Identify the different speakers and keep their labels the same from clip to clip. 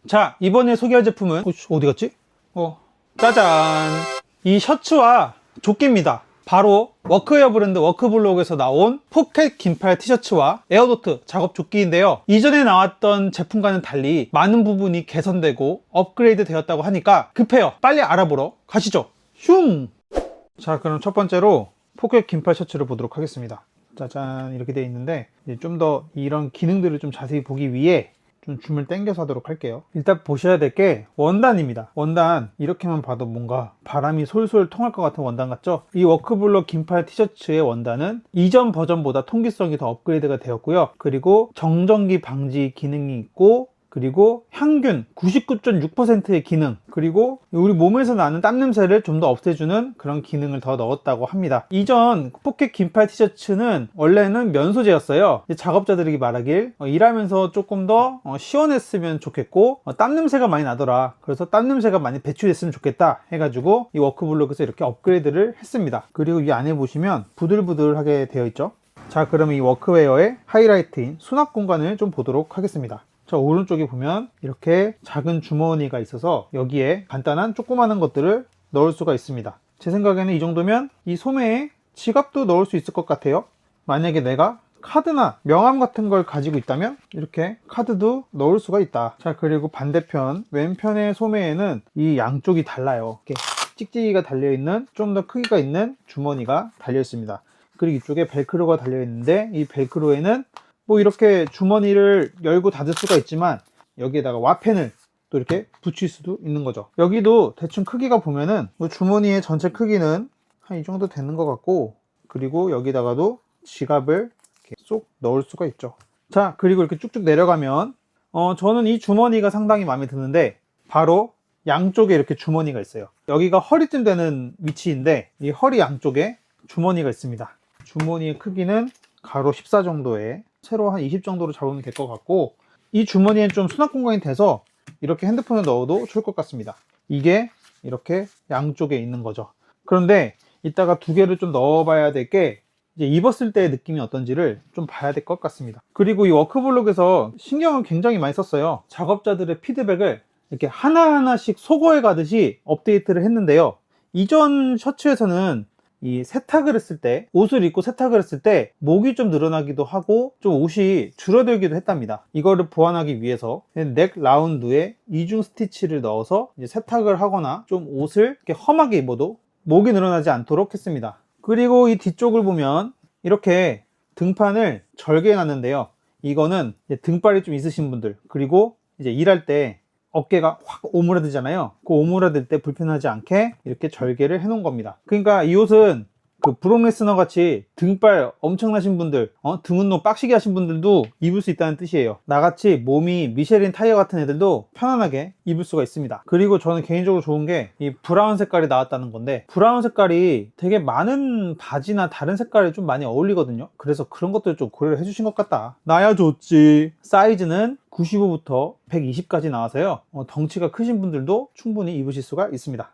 Speaker 1: 자, 이번에 소개할 제품은 어디 갔지? 짜잔! 이 셔츠와 조끼입니다. 바로 워크웨어 브랜드 워크블록에서 나온 포켓 긴팔 티셔츠와 에어도트 작업 조끼인데요. 이전에 나왔던 제품과는 달리 많은 부분이 개선되고 업그레이드 되었다고 하니까 급해요. 빨리 알아보러 가시죠. 슝! 자, 그럼 첫 번째로 포켓 긴팔 셔츠를 보도록 하겠습니다. 짜잔, 이렇게 되어 있는데 좀 더 이런 기능들을 좀 자세히 보기 위해 좀 줌을 당겨서 하도록 할게요. 일단 보셔야 될 게 원단입니다. 원단 이렇게만 봐도 뭔가 바람이 솔솔 통할 것 같은 원단 같죠? 이 워크블록 긴팔 티셔츠의 원단은 이전 버전보다 통기성이 더 업그레이드가 되었고요. 그리고 정전기 방지 기능이 있고, 그리고 향균 99.6%의 기능, 그리고 우리 몸에서 나는 땀 냄새를 좀 더 없애주는 그런 기능을 더 넣었다고 합니다. 이전 포켓 긴팔 티셔츠는 원래는 면 소재였어요. 작업자들이 말하길 일하면서 조금 더 시원했으면 좋겠고 땀 냄새가 많이 나더라, 그래서 땀 냄새가 많이 배출됐으면 좋겠다 해가지고 이 워크블록에서 이렇게 업그레이드를 했습니다. 그리고 이 안에 보시면 부들부들하게 되어 있죠. 자, 그럼 이 워크웨어의 하이라이트인 수납 공간을 좀 보도록 하겠습니다. 자, 오른쪽에 보면 이렇게 작은 주머니가 있어서 여기에 간단한 조그마한 것들을 넣을 수가 있습니다. 제 생각에는 이 정도면 이 소매에 지갑도 넣을 수 있을 것 같아요. 만약에 내가 카드나 명함 같은 걸 가지고 있다면 이렇게 카드도 넣을 수가 있다. 자, 그리고 반대편 왼편의 소매에는 이 양쪽이 달라요. 이렇게 찍찍이가 달려있는 좀 더 크기가 있는 주머니가 달려 있습니다. 그리고 이쪽에 벨크로가 달려 있는데 이 벨크로에는 뭐 이렇게 주머니를 열고 닫을 수가 있지만 여기에다가 와펜을 또 이렇게 붙일 수도 있는 거죠. 여기도 대충 크기가 보면은 뭐 주머니의 전체 크기는 한 이 정도 되는 것 같고, 그리고 여기다가도 지갑을 이렇게 쏙 넣을 수가 있죠. 자, 그리고 이렇게 쭉쭉 내려가면 저는 이 주머니가 상당히 마음에 드는데 바로 양쪽에 이렇게 주머니가 있어요. 여기가 허리쯤 되는 위치인데 이 허리 양쪽에 주머니가 있습니다. 주머니의 크기는 가로 14 정도에 세로 한 20 정도로 잡으면 될 것 같고, 이 주머니엔 좀 수납 공간이 돼서 이렇게 핸드폰을 넣어도 좋을 것 같습니다. 이게 이렇게 양쪽에 있는 거죠. 그런데 이따가 두 개를 좀 넣어 봐야 될 게 이제 입었을 때의 느낌이 어떤지를 좀 봐야 될 것 같습니다. 그리고 이 워크블록에서 신경을 굉장히 많이 썼어요. 작업자들의 피드백을 이렇게 하나하나씩 소거해 가듯이 업데이트를 했는데요. 이전 셔츠에서는 이 세탁을 했을 때, 옷을 입고 세탁을 했을 때 목이 좀 늘어나기도 하고 좀 옷이 줄어들기도 했답니다. 이거를 보완하기 위해서 넥 라운드에 이중 스티치를 넣어서 이제 세탁을 하거나 좀 옷을 이렇게 험하게 입어도 목이 늘어나지 않도록 했습니다. 그리고 이 뒤쪽을 보면 이렇게 등판을 절개해 놨는데요. 이거는 이제 등발이 좀 있으신 분들, 그리고 이제 일할 때 어깨가 확 오므라들잖아요. 그 오므라들 때 불편하지 않게 이렇게 절개를 해 놓은 겁니다. 그러니까 이 옷은 그 브록 레스너 같이 등발 엄청나신 분들, 등 운동 빡시게 하신 분들도 입을 수 있다는 뜻이에요. 나같이 몸이 미쉐린 타이어 같은 애들도 편안하게 입을 수가 있습니다. 그리고 저는 개인적으로 좋은 게 이 브라운 색깔이 나왔다는 건데, 브라운 색깔이 되게 많은 바지나 다른 색깔에 좀 많이 어울리거든요. 그래서 그런 것들 좀 고려를 해주신 것 같다. 나야 좋지. 사이즈는 95부터 120까지 나와서요, 덩치가 크신 분들도 충분히 입으실 수가 있습니다.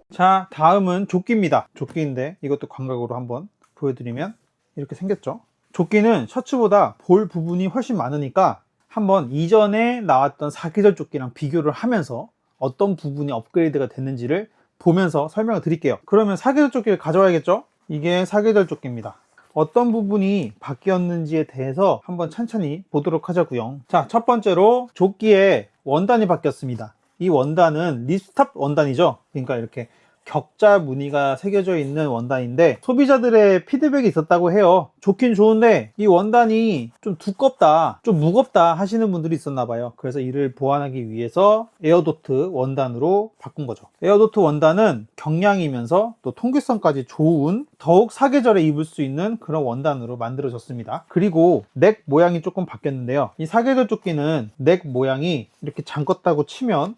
Speaker 1: 자, 다음은 조끼입니다. 조끼인데 이것도 광각으로 한번 보여드리면 이렇게 생겼죠. 조끼는 셔츠보다 볼 부분이 훨씬 많으니까 한번 이전에 나왔던 사계절 조끼랑 비교를 하면서 어떤 부분이 업그레이드가 됐는지를 보면서 설명을 드릴게요. 그러면 사계절 조끼를 가져와야겠죠. 이게 사계절 조끼입니다. 어떤 부분이 바뀌었는지에 대해서 한번 천천히 보도록 하자고요. 자, 첫 번째로 조끼의 원단이 바뀌었습니다. 이 원단은 립스탑 원단이죠. 그러니까 이렇게 격자 무늬가 새겨져 있는 원단인데 소비자들의 피드백이 있었다고 해요. 좋긴 좋은데 이 원단이 좀 두껍다, 좀 무겁다 하시는 분들이 있었나 봐요. 그래서 이를 보완하기 위해서 에어도트 원단으로 바꾼 거죠. 에어도트 원단은 경량이면서 또 통기성까지 좋은, 더욱 사계절에 입을 수 있는 그런 원단으로 만들어졌습니다. 그리고 넥 모양이 조금 바뀌었는데요. 이 사계절 조끼는 넥 모양이 이렇게 잠궜다고 치면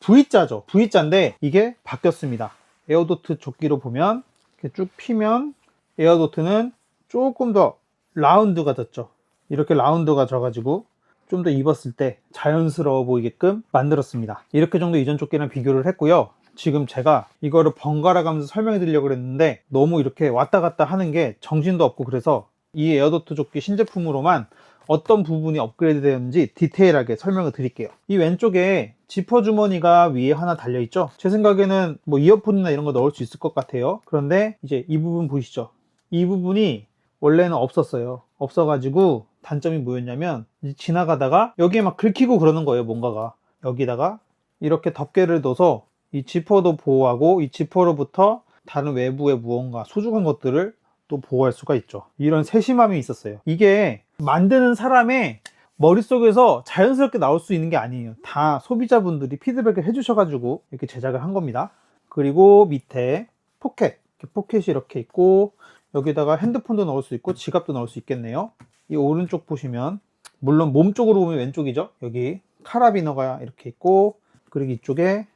Speaker 1: V자죠. V자인데 이게 바뀌었습니다. 에어도트 조끼로 보면 이렇게 쭉 피면 에어도트는 조금 더 라운드가 졌죠. 이렇게 라운드가 져가지고 좀 더 입었을 때 자연스러워 보이게끔 만들었습니다. 이렇게 정도 이전 조끼랑 비교를 했고요. 지금 제가 이거를 번갈아 가면서 설명해 드리려고 했는데 너무 이렇게 왔다 갔다 하는 게 정신도 없고, 그래서 이 에어도트 조끼 신제품으로만 어떤 부분이 업그레이드 되었는지 디테일하게 설명을 드릴게요. 이 왼쪽에 지퍼 주머니가 위에 하나 달려있죠. 제 생각에는 뭐 이어폰이나 이런 거 넣을 수 있을 것 같아요. 그런데 이제 이 부분 보이시죠? 이 부분이 원래는 없었어요. 없어가지고 단점이 뭐였냐면 지나가다가 여기에 막 긁히고 그러는 거예요. 뭔가가. 여기다가 이렇게 덮개를 넣어서 이 지퍼도 보호하고 이 지퍼로부터 다른 외부의 무언가 소중한 것들을 또 보호할 수가 있죠. 이런 세심함이 있었어요. 이게 만드는 사람의 머릿속에서 자연스럽게 나올 수 있는 게 아니에요. 다 소비자분들이 피드백을 해주셔가지고 이렇게 제작을 한 겁니다. 그리고 밑에 포켓, 포켓이 이렇게 있고 여기다가 핸드폰도 넣을 수 있고 지갑도 넣을 수 있겠네요. 이 오른쪽 보시면 물론 몸 쪽으로 보면 왼쪽이죠. 여기 카라비너가 이렇게 있고 그리고 이쪽에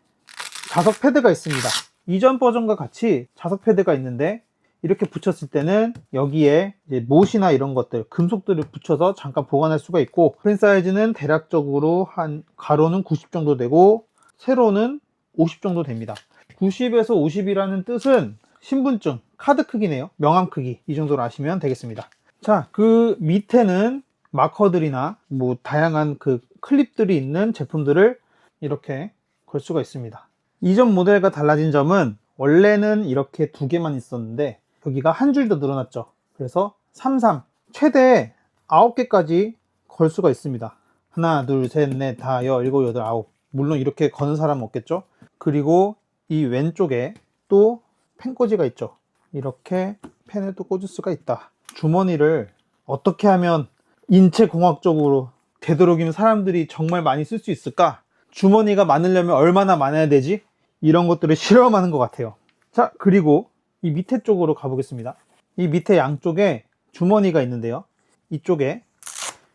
Speaker 1: 자석 패드가 있습니다. 이전 버전과 같이 자석 패드가 있는데 이렇게 붙였을 때는 여기에 이제 못이나 이런 것들 금속들을 붙여서 잠깐 보관할 수가 있고 프린 사이즈는 대략적으로 한 가로는 90 정도 되고 세로는 50 정도 됩니다. 90에서 50이라는 뜻은 신분증 카드 크기네요. 명함 크기 이 정도로 아시면 되겠습니다. 자, 그 밑에는 마커들이나 뭐 다양한 그 클립들이 있는 제품들을 이렇게 걸 수가 있습니다. 이전 모델과 달라진 점은 원래는 이렇게 두 개만 있었는데 여기가 한 줄 더 늘어났죠. 그래서 33 최대 9개까지 걸 수가 있습니다. 하나, 둘, 셋, 넷, 다, 여, 일곱, 여덟, 아홉. 물론 이렇게 거는 사람은 없겠죠. 그리고 이 왼쪽에 또 펜꽂이가 있죠. 이렇게 펜을 또 꽂을 수가 있다. 주머니를 어떻게 하면 인체공학적으로 되도록이면 사람들이 정말 많이 쓸 수 있을까? 주머니가 많으려면 얼마나 많아야 되지? 이런 것들을 실험하는 것 같아요. 자, 그리고 이 밑에 쪽으로 가보겠습니다. 이 밑에 양쪽에 주머니가 있는데요. 이쪽에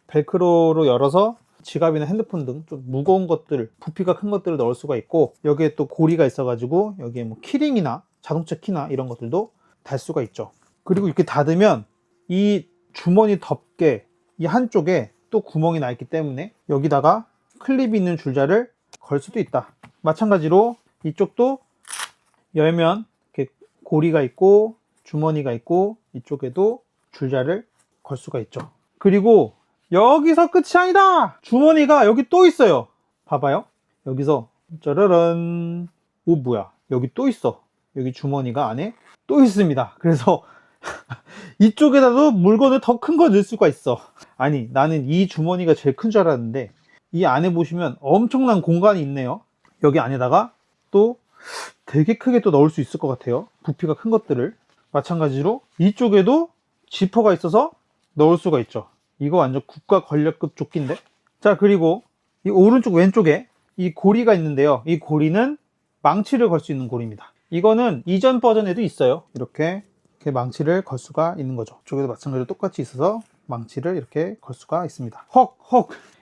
Speaker 1: 벨크로로 열어서 지갑이나 핸드폰 등 좀 무거운 것들, 부피가 큰 것들을 넣을 수가 있고 여기에 또 고리가 있어가지고 여기에 뭐 키링이나 자동차 키나 이런 것들도 달 수가 있죠. 그리고 이렇게 닫으면 이 주머니 덮개 이 한쪽에 또 구멍이 나 있기 때문에 여기다가 클립이 있는 줄자를 걸 수도 있다. 마찬가지로 이쪽도 열면 이렇게 고리가 있고 주머니가 있고 이쪽에도 줄자를 걸 수가 있죠. 그리고 여기서 끝이 아니다. 주머니가 여기 또 있어요. 봐봐요. 여기서 짜라란. 오, 뭐야, 여기 또 있어. 여기 주머니가 안에 또 있습니다. 그래서 이쪽에다도 물건을 더 큰 거 넣을 수가 있어. 아니, 나는 이 주머니가 제일 큰 줄 알았는데 이 안에 보시면 엄청난 공간이 있네요. 여기 안에다가 또 되게 크게 또 넣을 수 있을 것 같아요. 부피가 큰 것들을. 마찬가지로 이쪽에도 지퍼가 있어서 넣을 수가 있죠. 이거 완전 국가 권력급 조끼인데. 자, 그리고 이 오른쪽 왼쪽에 이 고리가 있는데요. 이 고리는 망치를 걸 수 있는 고리입니다. 이거는 이전 버전에도 있어요. 이렇게 망치를 걸 수가 있는 거죠. 이쪽에도 마찬가지로 똑같이 있어서 망치를 이렇게 걸 수가 있습니다. 헉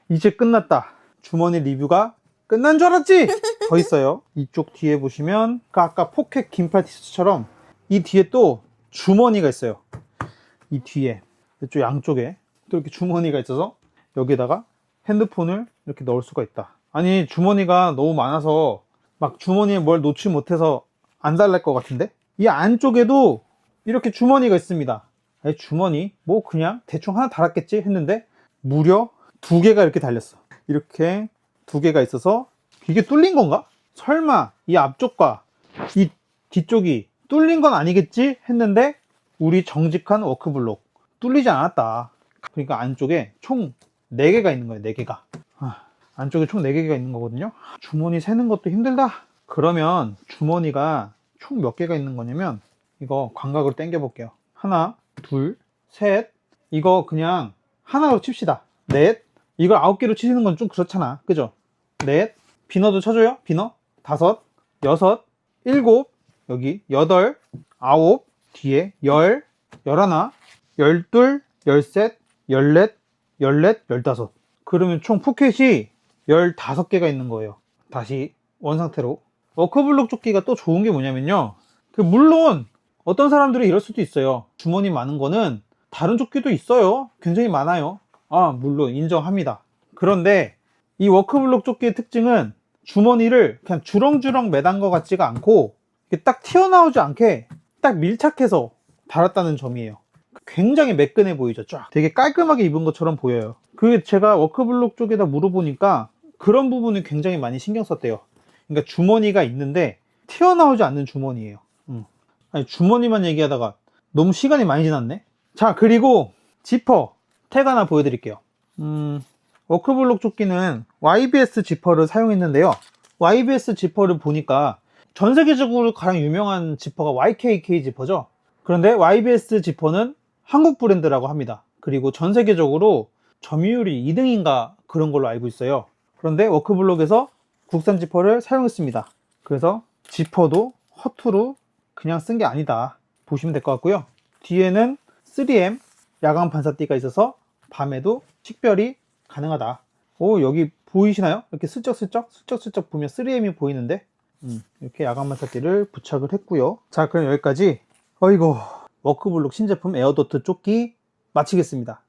Speaker 1: 이제 끝났다. 주머니 리뷰가 끝난 줄 알았지? 더 있어요. 이쪽 뒤에 보시면 아까 포켓 긴팔 티셔츠처럼 이 뒤에 또 주머니가 있어요. 이 뒤에 이쪽 양쪽에 또 이렇게 주머니가 있어서 여기다가 핸드폰을 이렇게 넣을 수가 있다. 아니, 주머니가 너무 많아서 막 주머니에 뭘 놓지 못해서 안 달랄 것 같은데? 이 안쪽에도 이렇게 주머니가 있습니다. 아니, 주머니 뭐 그냥 대충 하나 달았겠지 했는데 무려 2개가 이렇게 달렸어. 이렇게 2개가 있어서 이게 뚫린 건가? 설마 이 앞쪽과 이 뒤쪽이 뚫린 건 아니겠지 했는데 우리 정직한 워크블록 뚫리지 않았다. 그러니까 안쪽에 총 4개가 있는 거예요. 4개가. 안쪽에 총 4개가 있는 거거든요. 주머니 세는 것도 힘들다. 그러면 주머니가 총 몇 개가 있는 거냐면 이거 광각으로 당겨 볼게요. 하나, 둘, 셋. 이거 그냥 하나로 칩시다. 넷. 이걸 9개로 치시는 건 좀 그렇잖아. 그죠? 넷. 비너도 쳐줘요. 비너. 5, 6, 7, 여기 8, 9, 뒤에 10, 11, 12, 13, 14, 14, 15. 그러면 총 포켓이 15개가 있는 거예요. 다시 원상태로. 워크블록 조끼가 또 좋은 게 뭐냐면요. 물론 어떤 사람들은 이럴 수도 있어요. 주머니 많은 거는 다른 조끼도 있어요. 굉장히 많아요. 물론 인정합니다. 그런데 이 워크블록 조끼의 특징은 주머니를 그냥 주렁주렁 매단 것 같지가 않고 딱 튀어나오지 않게 딱 밀착해서 달았다는 점이에요. 굉장히 매끈해 보이죠. 쫙 되게 깔끔하게 입은 것처럼 보여요. 그 제가 워크블록 쪽에다 물어보니까 그런 부분은 굉장히 많이 신경 썼대요. 그러니까 주머니가 있는데 튀어나오지 않는 주머니예요. 아니, 주머니만 얘기하다가 너무 시간이 많이 지났네. 자, 그리고 지퍼 택 하나 보여드릴게요. 워크블록 조끼는 YBS 지퍼를 사용했는데요. YBS 지퍼를 보니까 전 세계적으로 가장 유명한 지퍼가 YKK 지퍼죠. 그런데 YBS 지퍼는 한국 브랜드라고 합니다. 그리고 전 세계적으로 점유율이 2등인가 그런 걸로 알고 있어요. 그런데 워크블록에서 국산 지퍼를 사용했습니다. 그래서 지퍼도 허투루 그냥 쓴 게 아니다 보시면 될 것 같고요. 뒤에는 3M 야광 반사띠가 있어서 밤에도 식별이 가능하다. 오, 여기 보이시나요? 이렇게 슬쩍슬쩍 보면 3M이 보이는데 이렇게 야광 반사띠를 부착을 했고요. 자, 그럼 여기까지 어이고 워크블록 신제품 에어도트 조끼 마치겠습니다.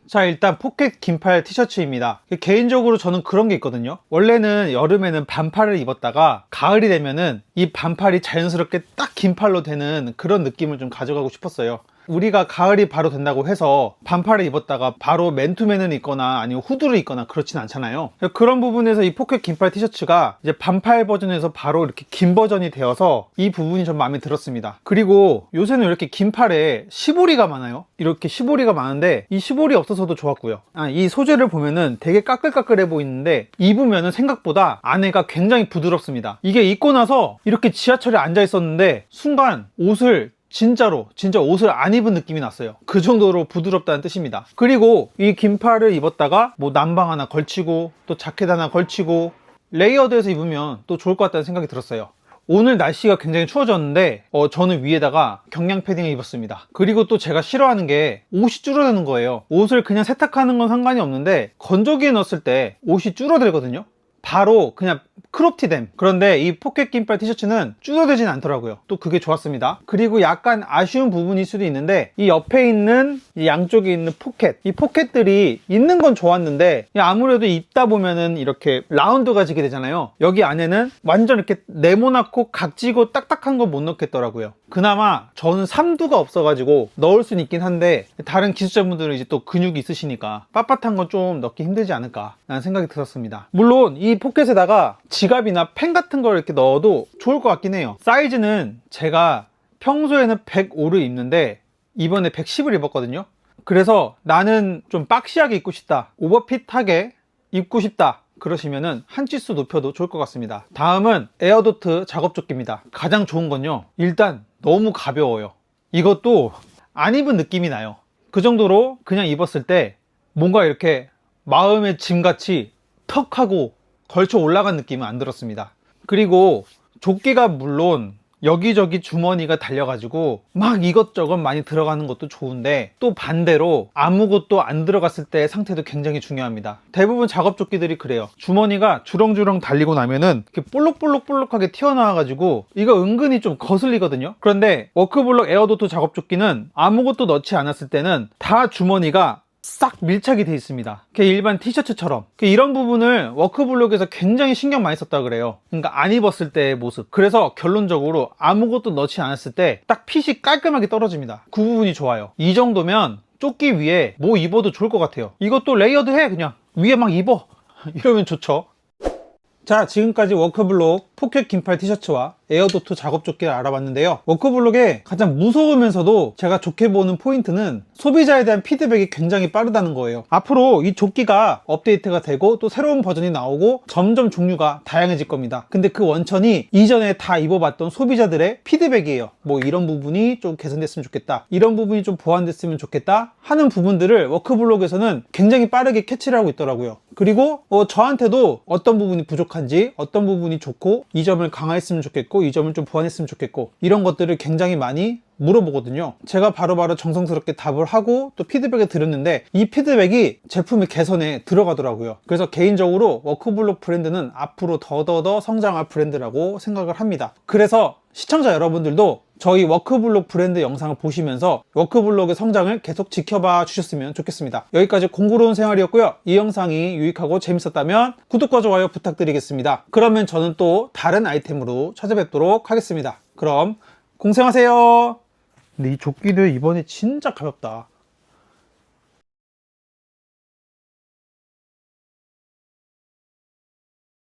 Speaker 1: 자, 일단 포켓 긴팔 티셔츠입니다. 개인적으로 저는 그런 게 있거든요. 원래는 여름에는 반팔을 입었다가 가을이 되면은 이 반팔이 자연스럽게 딱 긴팔로 되는 그런 느낌을 좀 가져가고 싶었어요. 우리가 가을이 바로 된다고 해서 반팔을 입었다가 바로 맨투맨을 입거나 아니면 후드를 입거나 그렇진 않잖아요. 그런 부분에서 이 포켓 긴팔 티셔츠가 이제 반팔 버전에서 바로 이렇게 긴 버전이 되어서 이 부분이 좀 마음에 들었습니다. 그리고 요새는 이렇게 긴팔에 시보리가 많아요. 이렇게 시보리가 많은데 이 시보리 없어서도 좋았고요. 이 소재를 보면은 되게 까끌까끌해 보이는데 입으면은 생각보다 안에가 굉장히 부드럽습니다. 이게 입고 나서 이렇게 지하철에 앉아 있었는데 순간 진짜 옷을 안 입은 느낌이 났어요. 그 정도로 부드럽다는 뜻입니다. 그리고 이 긴팔을 입었다가 뭐 난방 하나 걸치고 또 자켓 하나 걸치고 레이어드해서 입으면 또 좋을 것 같다는 생각이 들었어요. 오늘 날씨가 굉장히 추워졌는데 저는 위에다가 경량 패딩을 입었습니다. 그리고 또 제가 싫어하는 게 옷이 줄어드는 거예요. 옷을 그냥 세탁하는 건 상관이 없는데 건조기에 넣었을 때 옷이 줄어들거든요. 바로 그냥 크롭티됨. 그런데 이 포켓 긴팔 티셔츠는 줄어들진 않더라고요. 또 그게 좋았습니다. 그리고 약간 아쉬운 부분일 수도 있는데 이 옆에 있는 이 양쪽에 있는 포켓, 이 포켓들이 있는 건 좋았는데 아무래도 입다 보면은 이렇게 라운드가 지게 되잖아요. 여기 안에는 완전 이렇게 네모나고 각지고 딱딱한 거 못 넣겠더라고요. 그나마 저는 삼두가 없어가지고 넣을 수는 있긴 한데 다른 기술자분들은 이제 또 근육이 있으시니까 빳빳한 건 좀 넣기 힘들지 않을까 라는 생각이 들었습니다. 물론 이 포켓에다가 지갑이나 펜 같은 걸 이렇게 넣어도 좋을 것 같긴 해요. 사이즈는 제가 평소에는 105를 입는데 이번에 110을 입었거든요. 그래서 나는 좀 박시하게 입고 싶다, 오버핏하게 입고 싶다 그러시면은 한 치수 높여도 좋을 것 같습니다. 다음은 에어도트 작업조끼입니다. 가장 좋은 건요, 일단 너무 가벼워요. 이것도 안 입은 느낌이 나요. 그 정도로 그냥 입었을 때 뭔가 이렇게 마음의 짐같이 턱 하고 걸쳐 올라간 느낌은 안 들었습니다. 그리고 조끼가 물론 여기저기 주머니가 달려가지고 막 이것저것 많이 들어가는 것도 좋은데 또 반대로 아무것도 안 들어갔을 때의 상태도 굉장히 중요합니다. 대부분 작업조끼들이 그래요. 주머니가 주렁주렁 달리고 나면은 이렇게 볼록볼록볼록하게 튀어나와가지고 이거 은근히 좀 거슬리거든요. 그런데 워크블록 에어도트 작업조끼는 아무것도 넣지 않았을 때는 다 주머니가 싹 밀착이 되어 있습니다. 일반 티셔츠처럼. 이런 부분을 워크블록에서 굉장히 신경 많이 썼다 그래요. 그러니까 안 입었을 때의 모습. 그래서 결론적으로 아무것도 넣지 않았을 때 딱 핏이 깔끔하게 떨어집니다. 그 부분이 좋아요. 이 정도면 조끼 위에 뭐 입어도 좋을 것 같아요. 이것도 레이어드 해 그냥 위에 막 입어 이러면 좋죠. 자, 지금까지 워크블록 포켓 긴팔 티셔츠와 에어도트 작업조끼를 알아봤는데요. 워크블록의 가장 무서우면서도 제가 좋게 보는 포인트는 소비자에 대한 피드백이 굉장히 빠르다는 거예요. 앞으로 이 조끼가 업데이트가 되고 또 새로운 버전이 나오고 점점 종류가 다양해질 겁니다. 근데 그 원천이 이전에 다 입어봤던 소비자들의 피드백이에요. 뭐 이런 부분이 좀 개선됐으면 좋겠다, 이런 부분이 좀 보완됐으면 좋겠다 하는 부분들을 워크블록에서는 굉장히 빠르게 캐치를 하고 있더라고요. 그리고 저한테도 어떤 부분이 부족한지, 어떤 부분이 좋고 이 점을 강화했으면 좋겠고 이 점을 좀 보완했으면 좋겠고 이런 것들을 굉장히 많이 물어보거든요. 제가 바로바로 정성스럽게 답을 하고 또 피드백을 드렸는데 이 피드백이 제품의 개선에 들어가더라고요. 그래서 개인적으로 워크블록 브랜드는 앞으로 더더더 성장할 브랜드라고 생각을 합니다. 그래서 시청자 여러분들도 저희 워크블록 브랜드 영상을 보시면서 워크블록의 성장을 계속 지켜봐 주셨으면 좋겠습니다. 여기까지 공부로운 생활이었고요. 이 영상이 유익하고 재밌었다면 구독과 좋아요 부탁드리겠습니다. 그러면 저는 또 다른 아이템으로 찾아뵙도록 하겠습니다. 그럼 공생하세요. 근데 이 조끼를 이번에 진짜 가볍다.